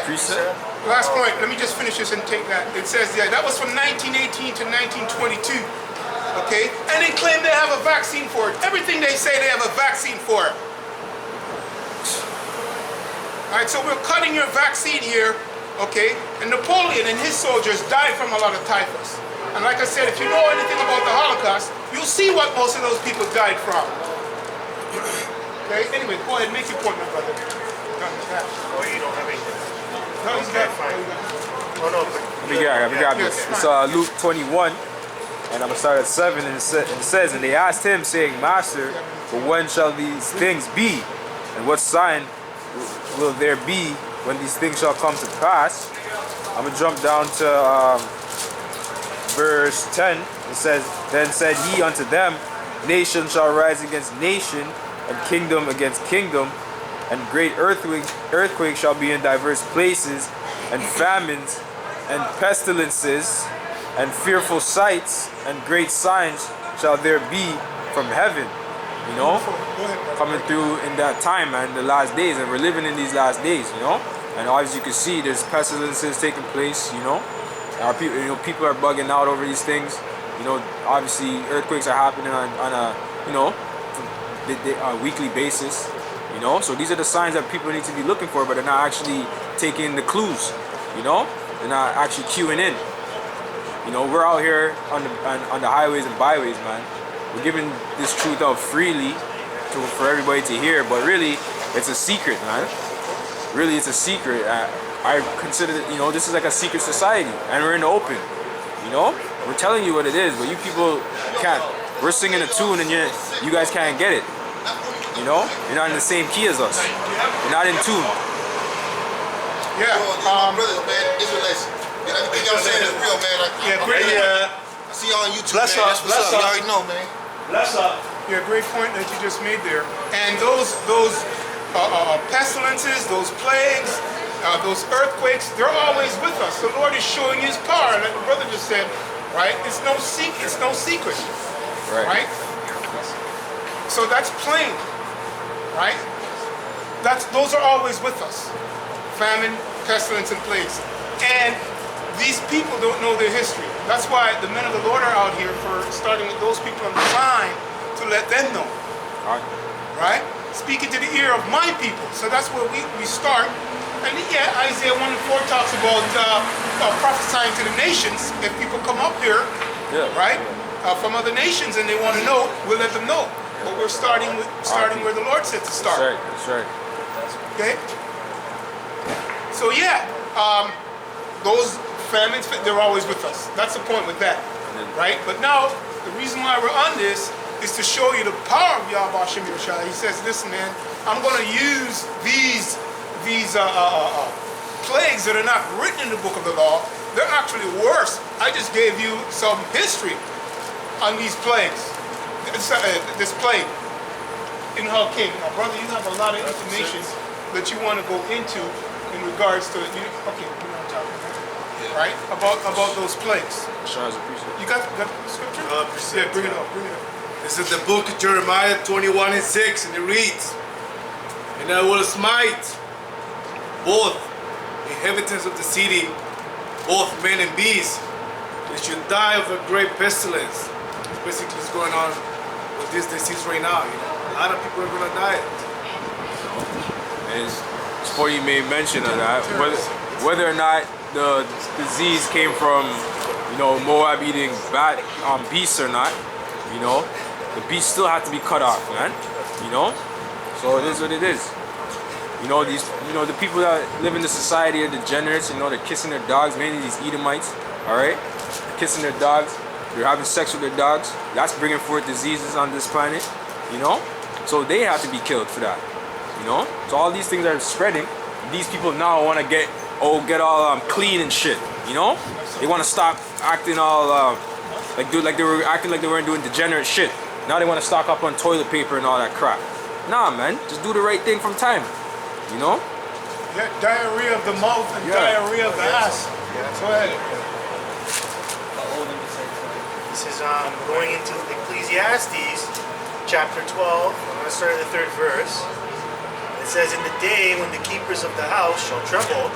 precept. Last point, let me just finish this and take that. It says, yeah, that was from 1918 to 1922. Okay? And they claim they have a vaccine for it. Everything they say they have a vaccine for it. Alright, so we're cutting your vaccine here, okay? And Napoleon and his soldiers died from a lot of typhus. And like I said, if you know anything about the Holocaust, you'll see what most of those people died from. Okay, anyway, go ahead, make your point, my brother. Oh, you don't have anything? No, he's got fine. Oh, no, We got this. It's Luke 21, and I'm going to start at 7, and it says, and they asked him, saying, Master, but when shall these things be? And what sign will there be when these things shall come to pass? I'm going to jump down to verse 10. It says, Then said he unto them, Nation shall rise against nation, and kingdom against kingdom, and great earthquakes shall be in diverse places, and famines, and pestilences, and fearful sights, and great signs shall there be from heaven. You know, coming through in that time, man, the last days, and we're living in these last days, you know. And as you can see, there's pestilences taking place, you know. Our people, you know, people are bugging out over these things. You know, obviously earthquakes are happening on a you know, weekly basis. You know, so these are the signs that people need to be looking for, but they're not actually taking the clues. You know, they're not actually queuing in. You know, we're out here on the highways and byways, man. We're giving this truth out freely for everybody to hear, but really, it's a secret, man. Really, it's a secret. I consider that, you know, this is like a secret society, and we're in the open. You know, we're telling you what it is, but you people can't. We're singing a tune, and you guys can't get it. You know, you're not in the same key as us. You're not in tune. Yeah. Brothers, man, Israelites. Everything y'all saying is real, man. I see y'all on YouTube, bless man. up, That's what's bless up. up. You already know, man. Bless up. Yeah, great point that you just made there. And those pestilences, those plagues, those earthquakes, they're always with us. The Lord is showing His power, like the brother just said, right? It's no secret. It's no secret, right? So that's plain, right? Those are always with us. Famine, pestilence, and plagues. And these people don't know their history. That's why the men of the Lord are out here for starting with those people on the line to let them know. Right? Speaking to the ear of my people. So that's where we start. And yeah, Isaiah 1:4 talks about prophesying to the nations. If people come up here, right, from other nations and they want to know, we'll let them know. But we're starting where the Lord said to start. That's right. Okay? So yeah, those famines, they're always with us. That's the point with that, right? But now, the reason why we're on this is to show you the power of Yahweh Hashem Yoshai. He says, listen, man, I'm going to use these plagues that are not written in the book of the law. They're actually worse. I just gave you some history on these plagues. This plague in Hull King. Now, brother, you have a lot of information that you want to go into in regards to, okay, you know what I'm talking about. Right? About those plagues. You got the scripture? Yeah, bring it up. This is the book of Jeremiah 21:6, and it reads, And I will smite both inhabitants of the city, both men and beasts. They should die of a great pestilence. Basically, what's going on with this disease right now. You know, a lot of people are going to die. And before you made mention of that, whether or not the disease came from, you know, Moab eating bad beasts or not, you know, the beasts still have to be cut off, man. You know, so it is what it is. You know, the people that live in the society are degenerates. You know, they're kissing their dogs, mainly these Edomites. All right, kissing their dogs. They're having sex with their dogs. That's bringing forth diseases on this planet. You know, so they have to be killed for that. You know, so all these things are spreading. These people now want to get all clean and shit. You know, they want to stop acting all like they were acting like they weren't doing degenerate shit. Now they want to stock up on toilet paper and all that crap. Nah, man, just do the right thing from time. You know? Yeah, diarrhea of the mouth and diarrhea of the ass. Go ahead. This is going into Ecclesiastes chapter 12. I'm going to start at the 3rd verse. It says, In the day when the keepers of the house shall tremble,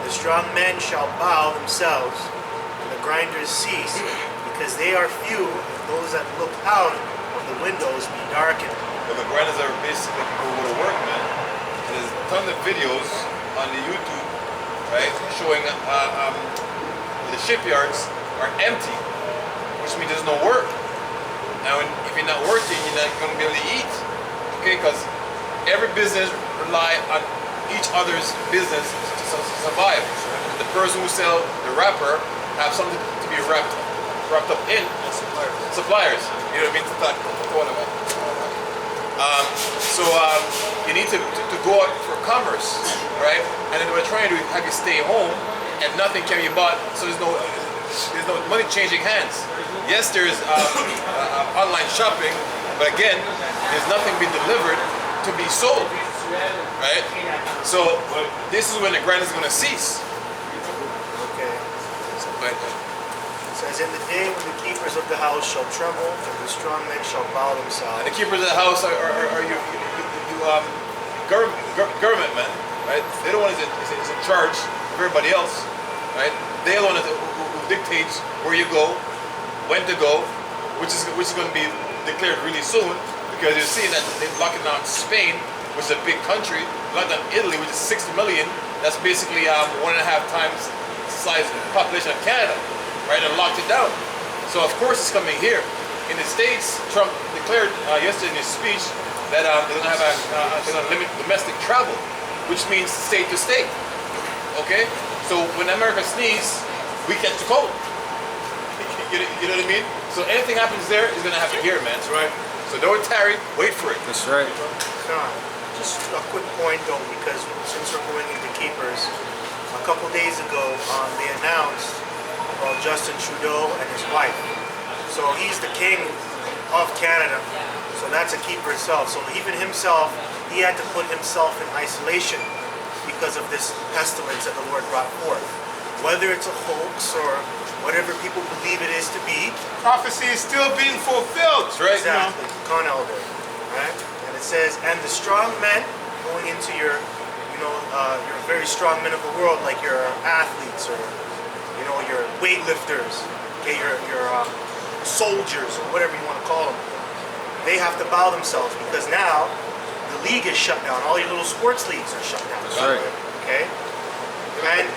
The strong men shall bow themselves, and the grinders cease, because they are few, and those that look out of the windows be darkened. Well, the grinders are basically people who go to work, man. And there's a ton of videos on the YouTube, right, showing the shipyards are empty, which means there's no work. Now, if you're not working, you're not going to be able to eat, okay? Because every business rely on each other's business to survive. The person who sell the wrapper have something to be wrapped up in. Suppliers. You know what I mean? You need to go out for commerce, right? And then what we're trying to do is have you stay home, and nothing can be bought, so there's no money changing hands. Yes, there's online shopping, but again, there's nothing being delivered to be sold, right? So this is when the grind is going to cease. Okay. It says, in the day when the keepers of the house shall tremble, and the strong men shall bow themselves. And the keepers of the house are government men, right? They're the ones that is in charge of everybody else, right? They're the ones who dictates where you go, when to go, which is going to be declared really soon, because you're seeing that they're locking down Spain, which is a big country, locking down Italy, which is 60 million. That's basically 1.5 times the size of the population of Canada, right? And locked it down. So of course it's coming here. In the States, Trump declared yesterday in his speech that they're going to limit domestic travel, which means state to state. Okay? So when America sneezes, we catch the cold. You know what I mean? So anything happens there is going to happen here, man. That's right. So don't tarry, wait for it. That's right. Just a quick point though, because since we're going into keepers, a couple days ago they announced about Justin Trudeau and his wife. So he's the king of Canada. So that's a keeper itself. So even himself, he had to put himself in isolation because of this pestilence that the Lord brought forth. Whether it's a hoax or whatever people believe it is to be, Prophecy is still being fulfilled. That's right. exactly, con elder, right? And it says, and the strong men going into your, your very strong men of the world, like your athletes or, your weightlifters, okay, your soldiers or whatever you want to call them, they have to bow themselves because now the league is shut down. All your little sports leagues are shut down. That's right. Okay. And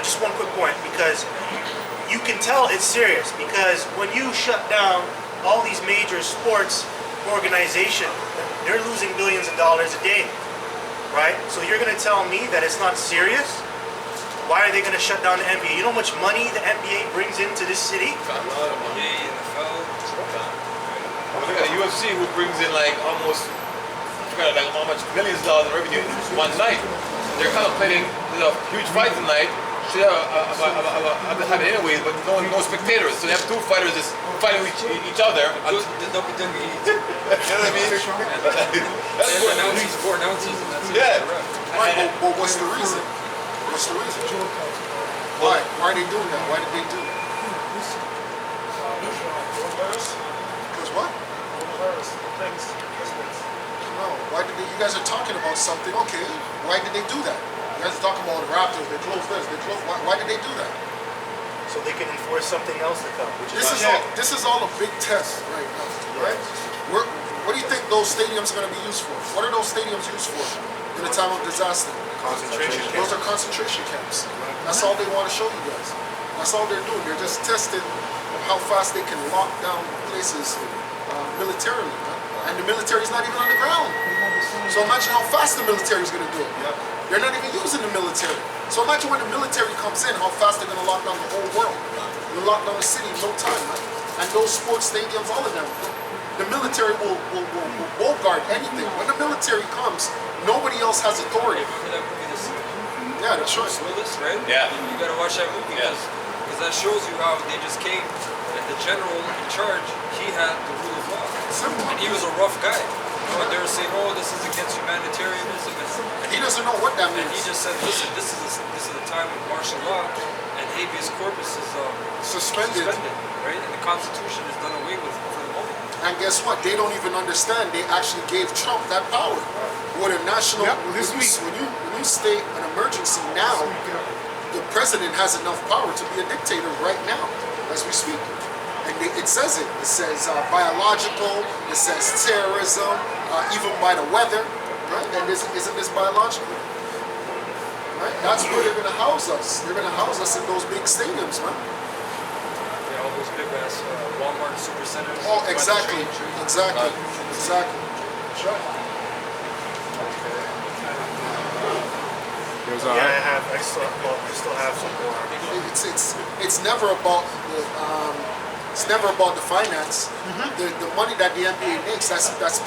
just one quick point, because you can tell it's serious, because when you shut down all these major sports organizations, they're losing billions of dollars a day, right? So you're going to tell me that it's not serious? Why are they going to shut down the NBA? You know how much money the NBA brings into this city? Look at the UFC, who brings in like almost, how much millions of dollars in revenue in one night. They're contemplating huge fight tonight. Should have it anyways, but no spectators. So they have two fighters just fighting each other. The WWE. You know what I mean? That's four announcers. Yeah. Right, but what's the reason? What's the reason? Why? Why are they doing that? Why did they do that? Because what? No. Why did they? You guys are talking about something. Okay. Why did they do that? You guys are talking about the Raptors. They closed this. They closed. Why did they do that? So they can enforce something else to come. Which This is all a big test right now, right? What do you think those stadiums are going to be used for? What are those stadiums used for in a time of disaster? concentration camps. Those are concentration camps. That's all they want to show you guys. That's all they're doing. They're just testing how fast they can lock down places militarily. And the military is not even on the ground. So imagine how fast the military is going to do it. They're not even using the military. So imagine when the military comes in, how fast they're going to lock down the whole world. They'll lock down the city in no time, man. And those sports stadiums, all of them, the military will guard anything. When the military comes, nobody else has authority. Yeah, that's right. Right? Yeah. You gotta watch that movie. Yes. Because that shows you how they just came, and the general in charge, he had the rule of law. Simple. And he was a rough guy. But they were saying, oh, this is against humanitarianism. And he doesn't know what that And means. he just said, listen, this is a time of martial law, and habeas corpus is Suspended. right? And the Constitution is done away with for the moment. And guess what? They don't even understand. They actually gave Trump that power. What a national. Yep, this when you state an emergency now, the president has enough power to be a dictator right now, as we speak. And it says it. It says biological, it says terrorism, even by the weather, right? And isn't this biological? Right? That's where they're going to house us. They're going to house us in those big stadiums, man. Yeah, all those big ass Walmart supercenters. Oh, exactly. Exactly. Exactly. Sure. Yeah, I still have some more. It's never about the finance. The money that the NBA makes, that's